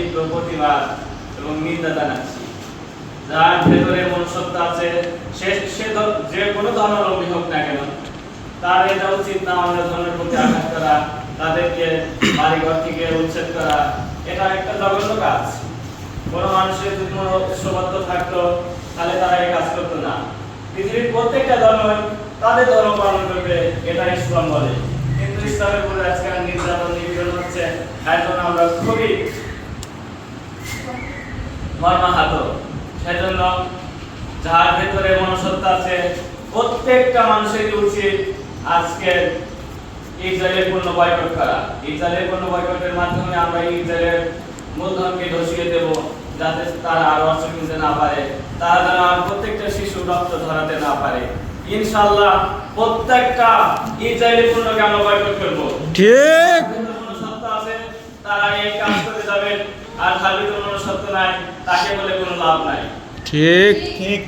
তীব্র প্রতিবাদ এবং নিন্দা জানাচ্ছি। যার ভেতরে মনুষ্যত্ব আছে সে যে কোনো ধর্মাবলম্বী হোক না কেন, তার এটা উচিত না আমাদের ধর্মের প্রতি আঘাত করা, তাদেরকে বাড়িঘর থেকে উচ্ছেদ করা। এটা একটা জঘন্য কাজ। কোনো মানুষের যদি কোনো উৎসবত্ব থাকতো তাহলে তারা এই কাজ করতো না। পৃথিবীর প্রত্যেকটা ধর্ম তাদের ধর্ম পালন করবে, এটা ইসলাম বলে। কিন্তু ইসলামের উপরে আজকাল নির্যাতন নিপীড়ন হচ্ছে, এখন আমরা খুবই মর্মাহত। সেজন্য যার ভেতরে মনুষ্যত্ব আছে প্রত্যেকটা মানুষেরই উচিত আজকে ইসরায়েলের পণ্য বয়কট করা। ইসরায়েলের পণ্য বয়কটের মাধ্যমে আমরা ইসরায়েলের মূলধনকে ধসিয়ে দেব, যাতে তারা আর অস্ত্র কিনতে না পারে, তারা যেন আর প্রত্যেকটা শিশু রক্ত ধরাতে না পারে। ইনশাআল্লাহ প্রত্যেকটা ইসরায়েলি পণ্যকে আমরা বয়কট করব। ঠিক মনুষ্যত্ব আছে তারা এই কাজ করে যাবেন, আর যার ভিতরে মনুষ্যত্ব নাই তাকে বলে কোনো লাভ নাই। ঠিক ঠিক